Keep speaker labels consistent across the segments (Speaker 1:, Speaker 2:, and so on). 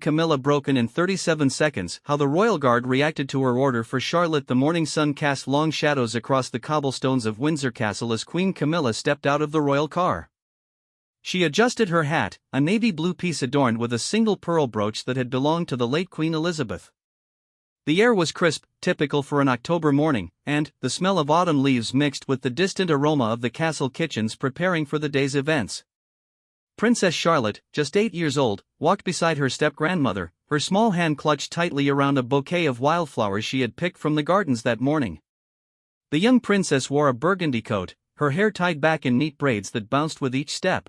Speaker 1: Camilla broken in 37 seconds. How the royal guard reacted to her order for Charlotte. The morning sun cast long shadows across the cobblestones of Windsor Castle as Queen Camilla stepped out of the royal car. She adjusted her hat, a navy blue piece adorned with a single pearl brooch that had belonged to the late Queen Elizabeth. The air was crisp, typical for an October morning, and the smell of autumn leaves mixed with the distant aroma of the castle kitchens preparing for the day's events. Princess Charlotte, just 8 years old, walked beside her step-grandmother, her small hand clutched tightly around a bouquet of wildflowers she had picked from the gardens that morning. The young princess wore a burgundy coat, her hair tied back in neat braids that bounced with each step.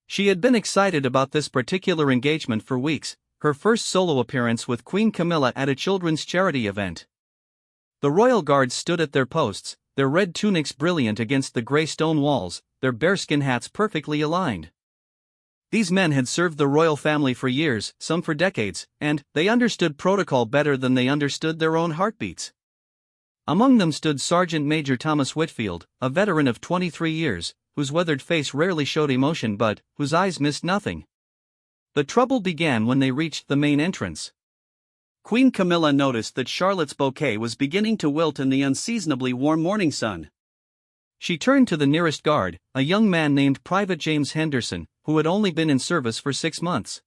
Speaker 1: She had been excited about this particular engagement for weeks, her first solo appearance with Queen Camilla at a children's charity event. The royal guards stood at their posts, their red tunics brilliant against the grey stone walls, their bearskin hats perfectly aligned. These men had served the royal family for years, some for decades, and they understood protocol better than they understood their own heartbeats. Among them stood Sergeant Major Thomas Whitfield, a veteran of 23 years, whose weathered face rarely showed emotion but whose eyes missed nothing. The trouble began when they reached the main entrance. Queen Camilla noticed that Charlotte's bouquet was beginning to wilt in the unseasonably warm morning sun. She turned to the nearest guard, a young man named Private James Henderson, who had only been in service for 6 months.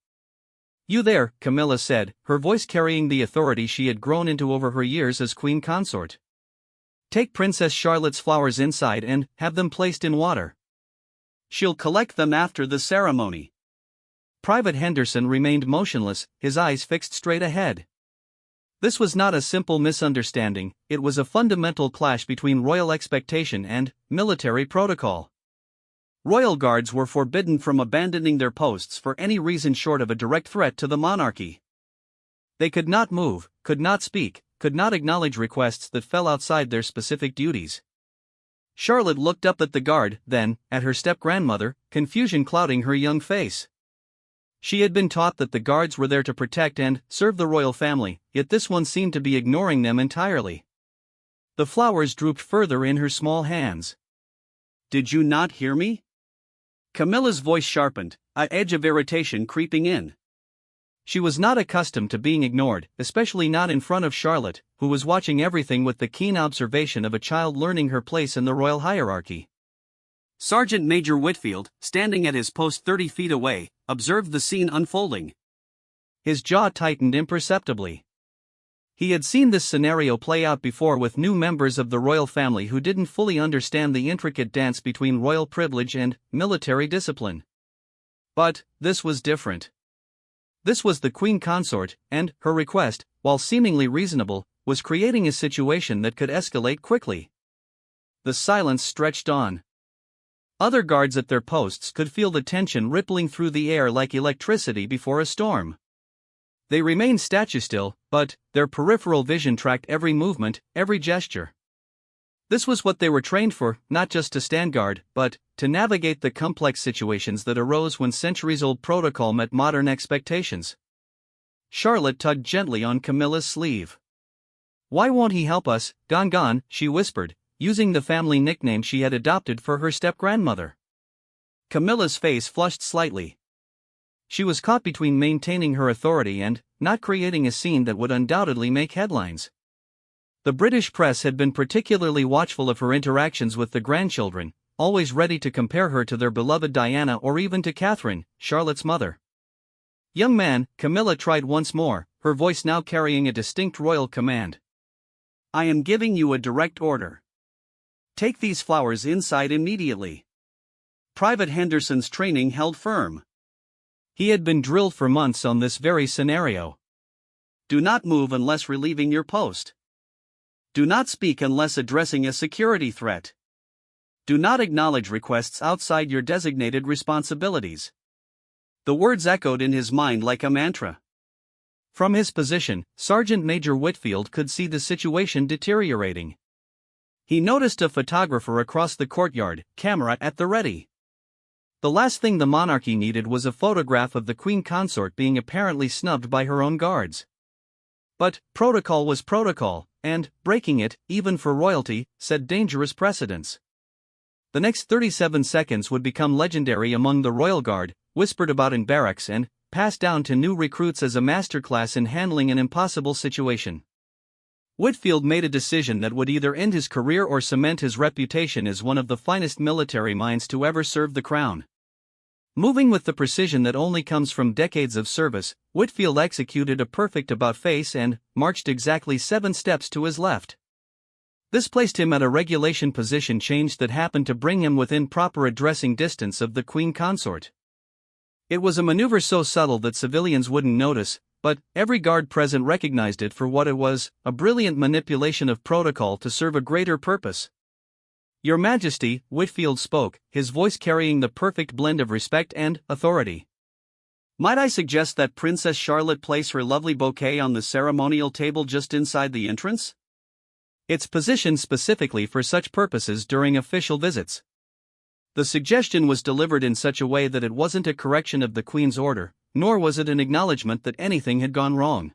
Speaker 1: "You there," Camilla said, her voice carrying the authority she had grown into over her years as queen consort. "Take Princess Charlotte's flowers inside and have them placed in water. She'll collect them after the ceremony." Private Henderson remained motionless, his eyes fixed straight ahead. This was not a simple misunderstanding, it was a fundamental clash between royal expectation and military protocol. Royal guards were forbidden from abandoning their posts for any reason short of a direct threat to the monarchy. They could not move, could not speak, could not acknowledge requests that fell outside their specific duties. Charlotte looked up at the guard, then at her step-grandmother, confusion clouding her young face. She had been taught that the guards were there to protect and serve the royal family, yet this one seemed to be ignoring them entirely. The flowers drooped further in her small hands. "Did you not hear me?" Camilla's voice sharpened, an edge of irritation creeping in. She was not accustomed to being ignored, especially not in front of Charlotte, who was watching everything with the keen observation of a child learning her place in the royal hierarchy. Sergeant Major Whitfield, standing at his post 30 feet away, observed the scene unfolding. His jaw tightened imperceptibly. He had seen this scenario play out before with new members of the royal family who didn't fully understand the intricate dance between royal privilege and military discipline. But this was different. This was the queen consort, and her request, while seemingly reasonable, was creating a situation that could escalate quickly. The silence stretched on. Other guards at their posts could feel the tension rippling through the air like electricity before a storm. They remained statue-still, but their peripheral vision tracked every movement, every gesture. This was what they were trained for, not just to stand guard, but to navigate the complex situations that arose when centuries-old protocol met modern expectations. Charlotte tugged gently on Camilla's sleeve. "Why won't he help us, Gon?" she whispered, using the family nickname she had adopted for her step-grandmother. Camilla's face flushed slightly. She was caught between maintaining her authority and not creating a scene that would undoubtedly make headlines. The British press had been particularly watchful of her interactions with the grandchildren, always ready to compare her to their beloved Diana or even to Catherine, Charlotte's mother. "Young man," Camilla tried once more, her voice now carrying a distinct royal command. "I am giving you a direct order. Take these flowers inside immediately." Private Henderson's training held firm. He had been drilled for months on this very scenario. "Do not move unless relieving your post. Do not speak unless addressing a security threat. Do not acknowledge requests outside your designated responsibilities." The words echoed in his mind like a mantra. From his position, Sergeant Major Whitfield could see the situation deteriorating. He noticed a photographer across the courtyard, camera at the ready. The last thing the monarchy needed was a photograph of the queen consort being apparently snubbed by her own guards. But protocol was protocol, and breaking it, even for royalty, set dangerous precedents. The next 37 seconds would become legendary among the royal guard, whispered about in barracks and passed down to new recruits as a masterclass in handling an impossible situation. Whitfield made a decision that would either end his career or cement his reputation as one of the finest military minds to ever serve the crown. Moving with the precision that only comes from decades of service, Whitfield executed a perfect about-face and marched exactly 7 steps to his left. This placed him at a regulation position change that happened to bring him within proper addressing distance of the Queen Consort. It was a maneuver so subtle that civilians wouldn't notice, but every guard present recognized it for what it was, a brilliant manipulation of protocol to serve a greater purpose. "Your Majesty," Whitfield spoke, his voice carrying the perfect blend of respect and authority. "Might I suggest that Princess Charlotte place her lovely bouquet on the ceremonial table just inside the entrance? It's positioned specifically for such purposes during official visits." The suggestion was delivered in such a way that it wasn't a correction of the Queen's order, nor was it an acknowledgement that anything had gone wrong.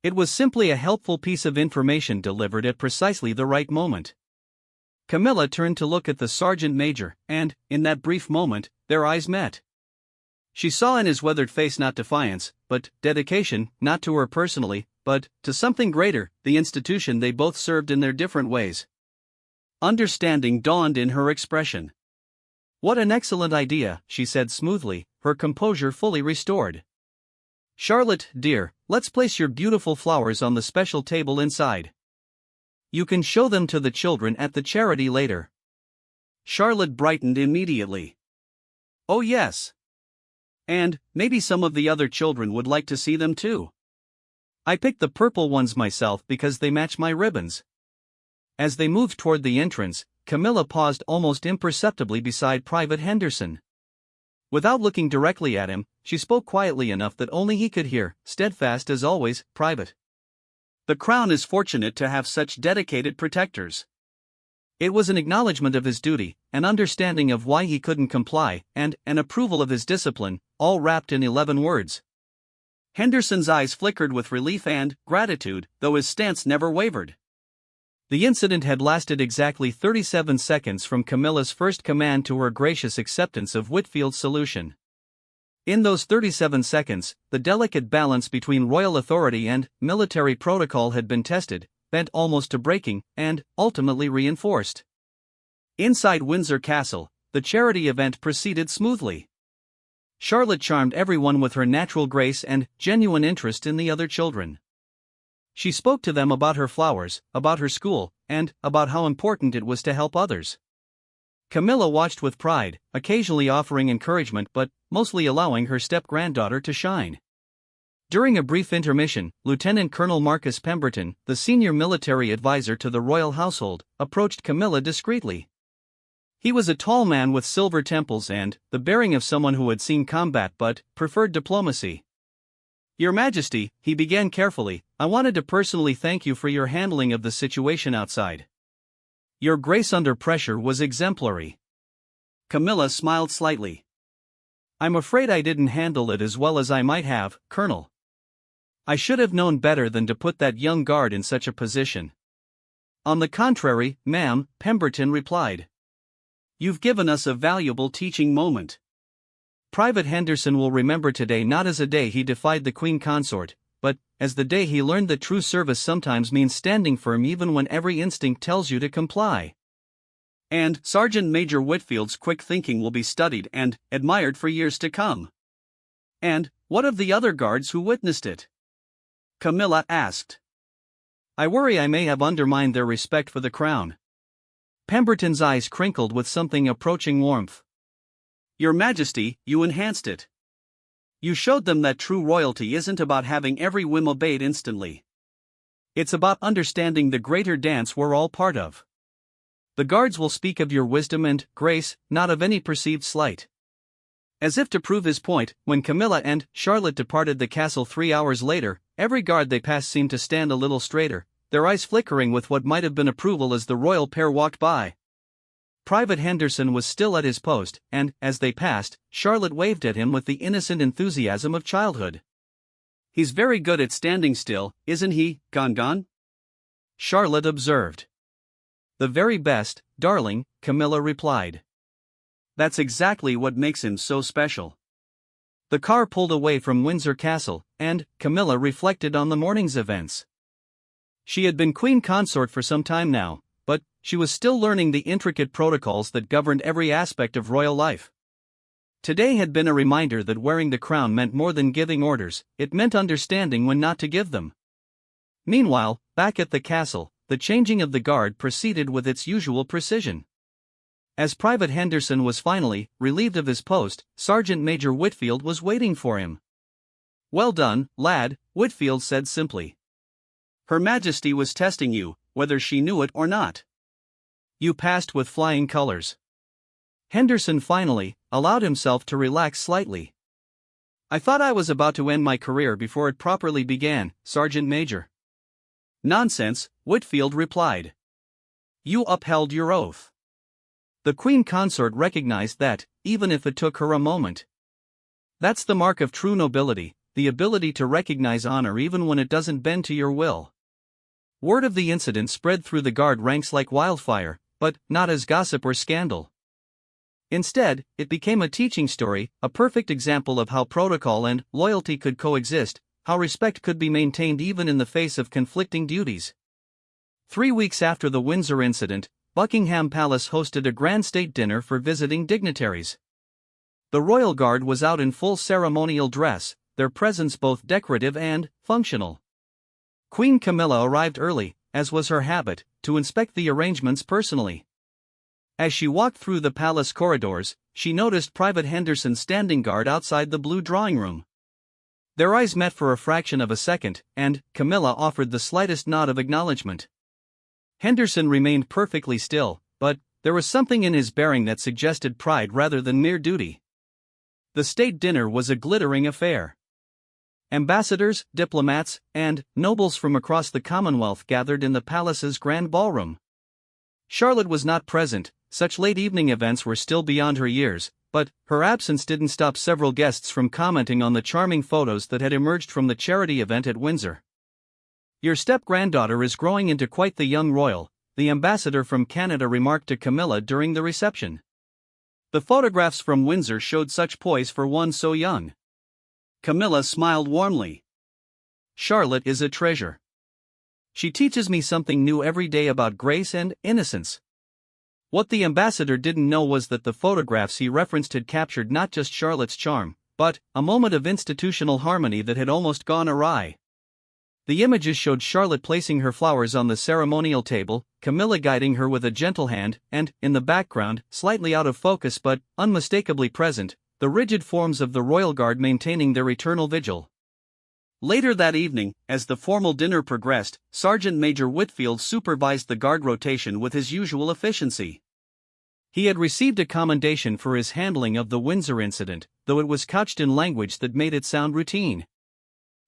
Speaker 1: It was simply a helpful piece of information delivered at precisely the right moment. Camilla turned to look at the sergeant major, and, in that brief moment, their eyes met. She saw in his weathered face not defiance, but dedication, not to her personally, but to something greater, the institution they both served in their different ways. Understanding dawned in her expression. "What an excellent idea," she said smoothly, her composure fully restored. "Charlotte, dear, let's place your beautiful flowers on the special table inside. You can show them to the children at the charity later." Charlotte brightened immediately. "Oh yes. And maybe some of the other children would like to see them too. I picked the purple ones myself because they match my ribbons." As they moved toward the entrance, Camilla paused almost imperceptibly beside Private Henderson. Without looking directly at him, she spoke quietly enough that only he could hear, steadfast as always, "Private. The Crown is fortunate to have such dedicated protectors." It was an acknowledgement of his duty, an understanding of why he couldn't comply, and an approval of his discipline, all wrapped in 11 words. Henderson's eyes flickered with relief and gratitude, though his stance never wavered. The incident had lasted exactly 37 seconds from Camilla's first command to her gracious acceptance of Whitfield's solution. In those 37 seconds, the delicate balance between royal authority and military protocol had been tested, bent almost to breaking, and ultimately reinforced. Inside Windsor Castle, the charity event proceeded smoothly. Charlotte charmed everyone with her natural grace and genuine interest in the other children. She spoke to them about her flowers, about her school, and about how important it was to help others. Camilla watched with pride, occasionally offering encouragement but mostly allowing her step-granddaughter to shine. During a brief intermission, Lieutenant Colonel Marcus Pemberton, the senior military advisor to the royal household, approached Camilla discreetly. He was a tall man with silver temples and the bearing of someone who had seen combat but preferred diplomacy. "Your Majesty," he began carefully, "I wanted to personally thank you for your handling of the situation outside. Your grace under pressure was exemplary." Camilla smiled slightly. "I'm afraid I didn't handle it as well as I might have, Colonel. I should have known better than to put that young guard in such a position." "On the contrary, ma'am," Pemberton replied. "You've given us a valuable teaching moment. Private Henderson will remember today not as a day he defied the Queen Consort, but as the day he learned that true service sometimes means standing firm even when every instinct tells you to comply. And Sergeant Major Whitfield's quick thinking will be studied and admired for years to come." "And what of the other guards who witnessed it?" Camilla asked. "I worry I may have undermined their respect for the crown." Pemberton's eyes crinkled with something approaching warmth. "Your Majesty, you enhanced it. You showed them that true royalty isn't about having every whim obeyed instantly. It's about understanding the greater dance we're all part of. The guards will speak of your wisdom and grace, not of any perceived slight." As if to prove his point, when Camilla and Charlotte departed the castle 3 hours later, every guard they passed seemed to stand a little straighter, their eyes flickering with what might have been approval as the royal pair walked by. Private Henderson was still at his post, and, as they passed, Charlotte waved at him with the innocent enthusiasm of childhood. "He's very good at standing still, isn't he, Gon?" Charlotte observed. "The very best, darling," Camilla replied. "That's exactly what makes him so special." The car pulled away from Windsor Castle, and Camilla reflected on the morning's events. She had been queen consort for some time now, but she was still learning the intricate protocols that governed every aspect of royal life. Today had been a reminder that wearing the crown meant more than giving orders, it meant understanding when not to give them. Meanwhile, back at the castle, the changing of the guard proceeded with its usual precision. As Private Henderson was finally relieved of his post, Sergeant Major Whitfield was waiting for him. "Well done, lad," Whitfield said simply. "Her Majesty was testing you, whether she knew it or not. You passed with flying colors." Henderson finally allowed himself to relax slightly. "I thought I was about to end my career before it properly began, Sergeant Major." "Nonsense," Whitfield replied. "You upheld your oath." The Queen Consort recognized that, even if it took her a moment. That's the mark of true nobility, the ability to recognize honor even when it doesn't bend to your will. Word of the incident spread through the guard ranks like wildfire, but not as gossip or scandal. Instead, it became a teaching story, a perfect example of how protocol and loyalty could coexist, how respect could be maintained even in the face of conflicting duties. 3 weeks after the Windsor incident, Buckingham Palace hosted a grand state dinner for visiting dignitaries. The royal guard was out in full ceremonial dress, their presence both decorative and functional. Queen Camilla arrived early, as was her habit, to inspect the arrangements personally. As she walked through the palace corridors, she noticed Private Henderson standing guard outside the blue drawing room. Their eyes met for a fraction of a second, and Camilla offered the slightest nod of acknowledgement. Henderson remained perfectly still, but there was something in his bearing that suggested pride rather than mere duty. The state dinner was a glittering affair. Ambassadors, diplomats, and nobles from across the Commonwealth gathered in the palace's grand ballroom. Charlotte was not present, such late evening events were still beyond her years, but her absence didn't stop several guests from commenting on the charming photos that had emerged from the charity event at Windsor. "Your step-granddaughter is growing into quite the young royal," the ambassador from Canada remarked to Camilla during the reception. "The photographs from Windsor showed such poise for one so young." Camilla smiled warmly. "Charlotte is a treasure. She teaches me something new every day about grace and innocence." What the ambassador didn't know was that the photographs he referenced had captured not just Charlotte's charm, but a moment of institutional harmony that had almost gone awry. The images showed Charlotte placing her flowers on the ceremonial table, Camilla guiding her with a gentle hand, and, in the background, slightly out of focus but unmistakably present, the rigid forms of the royal guard maintaining their eternal vigil. Later that evening, as the formal dinner progressed, Sergeant Major Whitfield supervised the guard rotation with his usual efficiency. He had received a commendation for his handling of the Windsor incident, though it was couched in language that made it sound routine.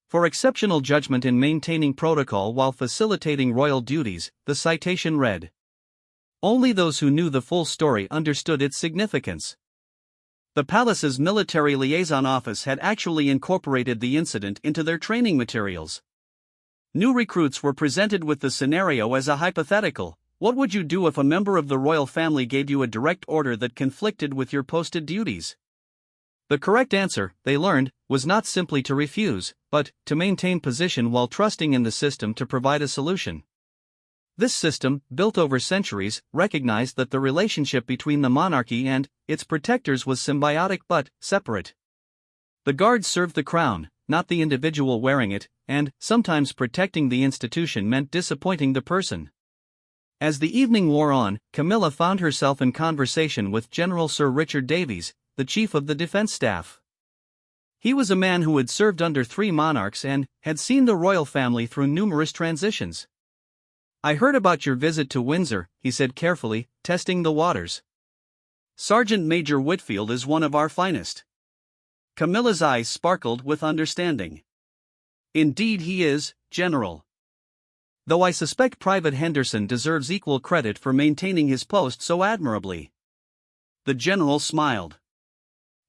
Speaker 1: For exceptional judgment in maintaining protocol while facilitating royal duties, the citation read. Only those who knew the full story understood its significance. The palace's military liaison office had actually incorporated the incident into their training materials. New recruits were presented with the scenario as a hypothetical. What would you do if a member of the royal family gave you a direct order that conflicted with your posted duties? The correct answer, they learned, was not simply to refuse, but to maintain position while trusting in the system to provide a solution. This system, built over centuries, recognized that the relationship between the monarchy and its protectors was symbiotic but separate. The guards served the crown, not the individual wearing it, and sometimes protecting the institution meant disappointing the person. As the evening wore on, Camilla found herself in conversation with General Sir Richard Davies, the chief of the defense staff. He was a man who had served under 3 monarchs and had seen the royal family through numerous transitions. "I heard about your visit to Windsor," he said carefully, testing the waters. "Sergeant Major Whitfield is one of our finest." Camilla's eyes sparkled with understanding. "Indeed he is, General. Though I suspect Private Henderson deserves equal credit for maintaining his post so admirably." The general smiled.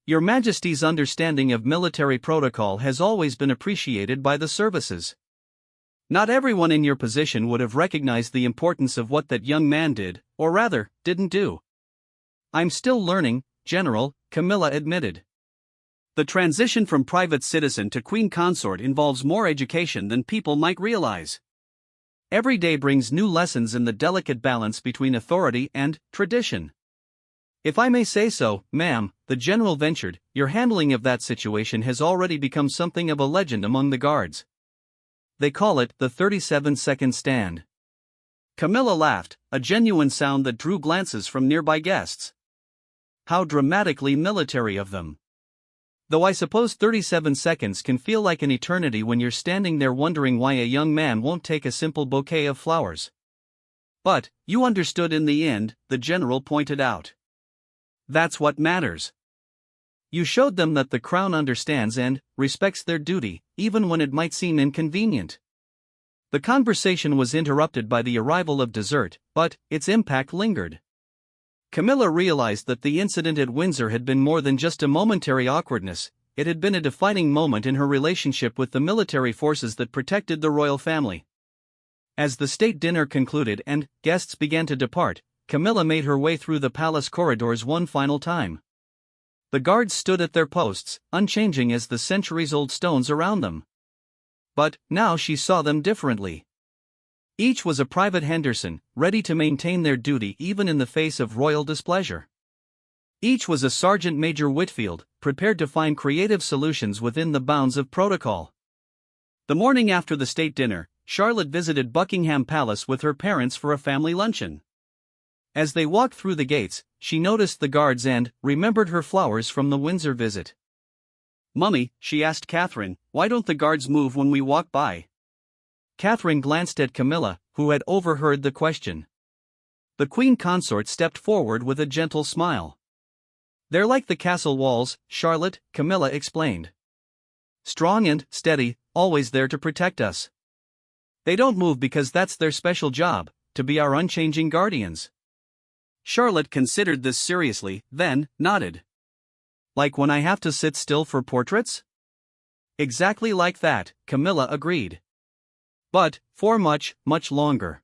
Speaker 1: "Your Majesty's understanding of military protocol has always been appreciated by the services. Not everyone in your position would have recognized the importance of what that young man did, or rather, didn't do." "I'm still learning, General," Camilla admitted.
Speaker 2: The transition from private citizen to queen consort involves more education than people might realize. Every day brings new lessons in the delicate balance between authority and tradition. If I may say so, ma'am, the general ventured, your handling of that situation has already become something of a legend among the guards. They call it the 37-second stand. Camilla laughed, a genuine sound that drew glances from nearby guests. How dramatically military of them. Though I suppose 37 seconds can feel like an eternity when you're standing there wondering why a young man won't take a simple bouquet of flowers. But, you understood in the end, the general pointed out. That's what matters. You showed them that the crown understands and respects their duty, even when it might seem inconvenient. The conversation was interrupted by the arrival of dessert, but its impact lingered. Camilla realized that the incident at Windsor had been more than just a momentary awkwardness, it had been a defining moment in her relationship with the military forces that protected the royal family. As the state dinner concluded and guests began to depart, Camilla made her way through the palace corridors one final time. The guards stood at their posts, unchanging as the centuries-old stones around them. But now she saw them differently. Each was a Private Henderson, ready to maintain their duty even in the face of royal displeasure. Each was a Sergeant Major Whitfield, prepared to find creative solutions within the bounds of protocol. The morning after the state dinner, Charlotte visited Buckingham Palace with her parents for a family luncheon. As they walked through the gates, she noticed the guards and remembered her flowers from the Windsor visit. "Mummy," she asked Catherine, "why don't the guards move when we walk by?" Catherine glanced at Camilla, who had overheard the question. The queen consort stepped forward with a gentle smile. "They're like the castle walls, Charlotte," Camilla explained. "Strong and steady, always there to protect us. They don't move because that's their special job, to be our unchanging guardians." Charlotte considered this seriously, then nodded. "Like when I have to sit still for portraits?" "Exactly like that," Camilla agreed. "But, for much, much longer."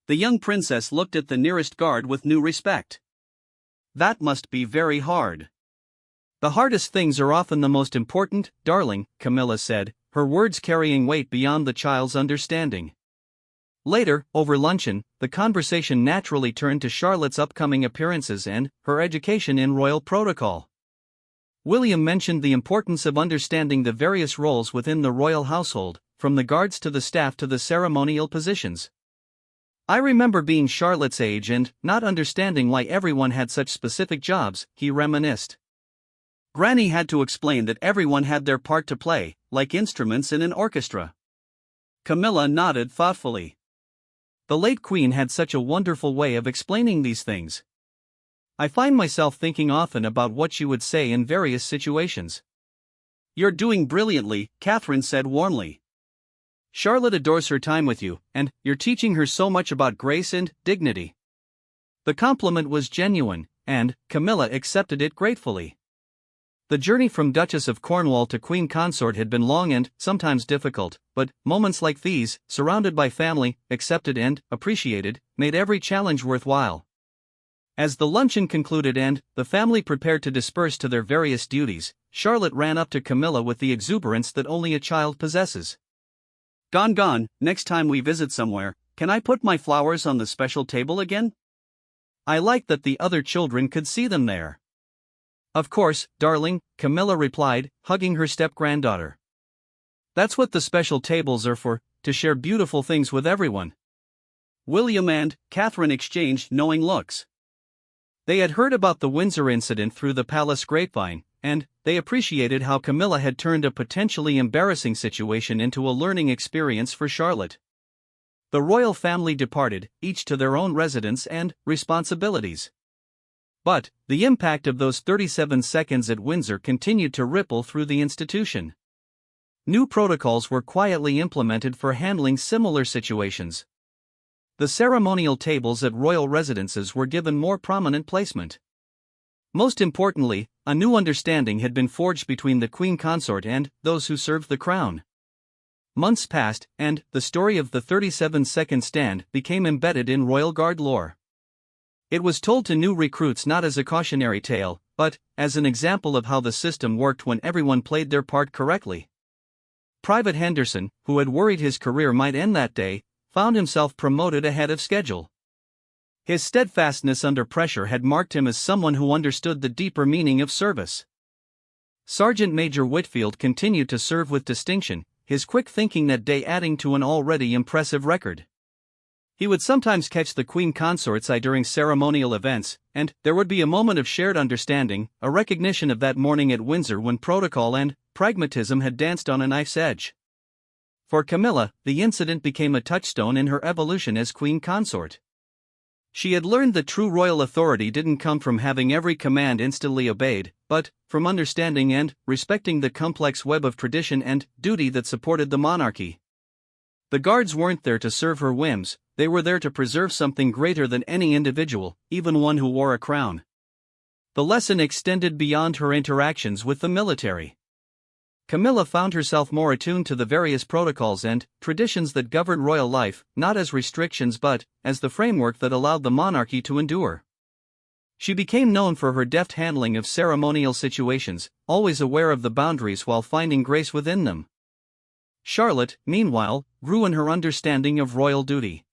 Speaker 2: The young princess looked at the nearest guard with new respect. "That must be very hard." "The hardest things are often the most important, darling," Camilla said, her words carrying weight beyond the child's understanding. Later, over luncheon, the conversation naturally turned to Charlotte's upcoming appearances and her education in royal protocol. William mentioned the importance of understanding the various roles within the royal household, from the guards to the staff to the ceremonial positions. "I remember being Charlotte's age and not understanding why everyone had such specific jobs," he reminisced. "Granny had to explain that everyone had their part to play, like instruments in an orchestra." Camilla nodded thoughtfully. The late queen had such a wonderful way of explaining these things. I find myself thinking often about what she would say in various situations. "You're doing brilliantly," Catherine said warmly. "Charlotte adores her time with you, and you're teaching her so much about grace and dignity." The compliment was genuine, and Camilla accepted it gratefully. The journey from Duchess of Cornwall to Queen Consort had been long and sometimes difficult, but moments like these, surrounded by family, accepted and appreciated, made every challenge worthwhile. As the luncheon concluded and the family prepared to disperse to their various duties, Charlotte ran up to Camilla with the exuberance that only a child possesses. Gone, next time we visit somewhere, can I put my flowers on the special table again? I like that the other children could see them there." "Of course, darling," Camilla replied, hugging her step-granddaughter. "That's what the special tables are for, to share beautiful things with everyone." William and Catherine exchanged knowing looks. They had heard about the Windsor incident through the palace grapevine, and they appreciated how Camilla had turned a potentially embarrassing situation into a learning experience for Charlotte. The royal family departed, each to their own residence and responsibilities. But the impact of those 37 seconds at Windsor continued to ripple through the institution. New protocols were quietly implemented for handling similar situations. The ceremonial tables at royal residences were given more prominent placement. Most importantly, a new understanding had been forged between the queen consort and those who served the crown. Months passed, and the story of the 37-second stand became embedded in Royal Guard lore. It was told to new recruits not as a cautionary tale,
Speaker 1: but as an example of how the system worked when everyone played their part correctly. Private Henderson, who had worried his career might end that day, found himself promoted ahead of schedule. His steadfastness under pressure had marked him as someone who understood the deeper meaning of service. Sergeant Major Whitfield continued to serve with distinction, his quick thinking that day adding to an already impressive record. He would sometimes catch the Queen Consort's eye during ceremonial events, and there would be a moment of shared understanding, a recognition of that morning at Windsor when protocol and pragmatism had danced on a knife's edge. For Camilla, the incident became a touchstone in her evolution as Queen Consort. She had learned that true royal authority didn't come from having every command instantly obeyed, but from understanding and respecting the complex web of tradition and duty that supported the monarchy. The guards weren't there to serve her whims, they were there to preserve something greater than any individual, even one who wore a crown. The lesson extended beyond her interactions with the military. Camilla found herself more attuned to the various protocols and traditions that governed royal life, not as restrictions but as the framework that allowed the monarchy to endure. She became known for her deft handling of ceremonial situations, always aware of the boundaries while finding grace within them. Charlotte, meanwhile, grew in her understanding of royal duty.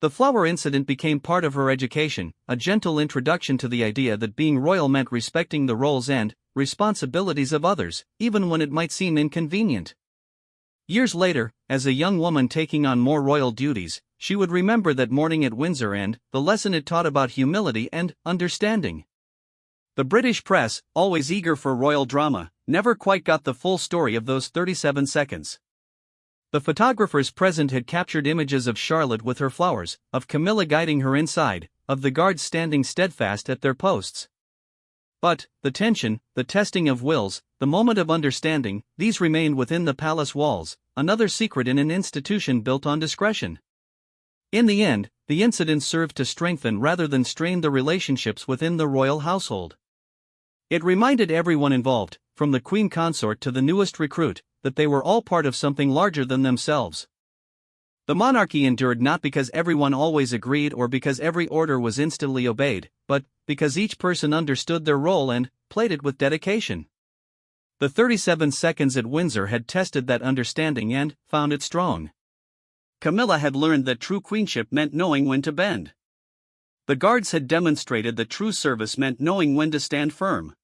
Speaker 1: The flower incident became part of her education, a gentle introduction to the idea that being royal meant respecting the roles and responsibilities of others, even when it might seem inconvenient. Years later, as a young woman taking on more royal duties, she would remember that morning at Windsor and the lesson it taught about humility and understanding. The British press, always eager for royal drama, never quite got the full story of those 37 seconds. The photographers present had captured images of Charlotte with her flowers, of Camilla guiding her inside, of the guards standing steadfast at their posts. But the tension, the testing of wills, the moment of understanding, these remained within the palace walls, another secret in an institution built on discretion. In the end, the incident served to strengthen rather than strain the relationships within the royal household. It reminded everyone involved, from the Queen Consort to the newest recruit, that they were all part of something larger than themselves. The monarchy endured not because everyone always agreed or because every order was instantly obeyed, but because each person understood their role and played it with dedication. The 37 seconds at Windsor had tested that understanding and found it strong. Camilla had learned that true queenship meant knowing when to bend. The guards had demonstrated that true service meant knowing when to stand firm.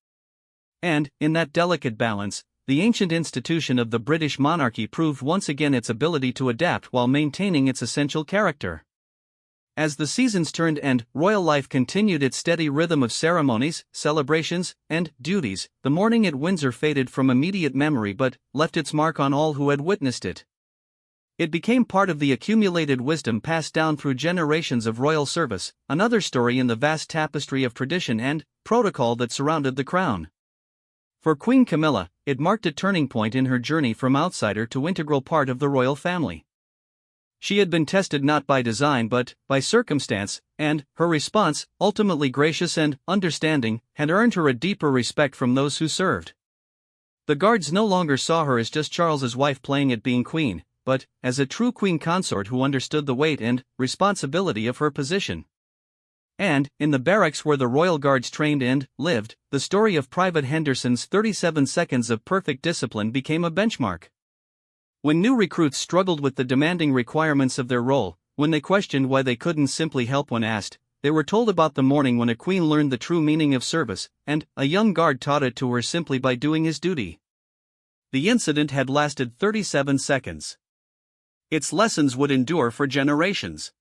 Speaker 1: And, in that delicate balance, the ancient institution of the British monarchy proved once again its ability to adapt while maintaining its essential character. As the seasons turned and royal life continued its steady rhythm of ceremonies, celebrations, and duties, the morning at Windsor faded from immediate memory but left its mark on all who had witnessed it. It became part of the accumulated wisdom passed down through generations of royal service, another story in the vast tapestry of tradition and protocol that surrounded the crown. For Queen Camilla, it marked a turning point in her journey from outsider to integral part of the royal family. She had been tested not by design but by circumstance, and her response, ultimately gracious and understanding, had earned her a deeper respect from those who served. The guards no longer saw her as just Charles's wife playing at being queen, but as a true queen consort who understood the weight and responsibility of her position. And, in the barracks where the royal guards trained and lived, the story of Private Henderson's 37 seconds of perfect discipline became a benchmark. When new recruits struggled with the demanding requirements of their role, when they questioned why they couldn't simply help when asked, they were told about the morning when a queen learned the true meaning of service, and a young guard taught it to her simply by doing his duty. The incident had lasted 37 seconds. Its lessons would endure for generations.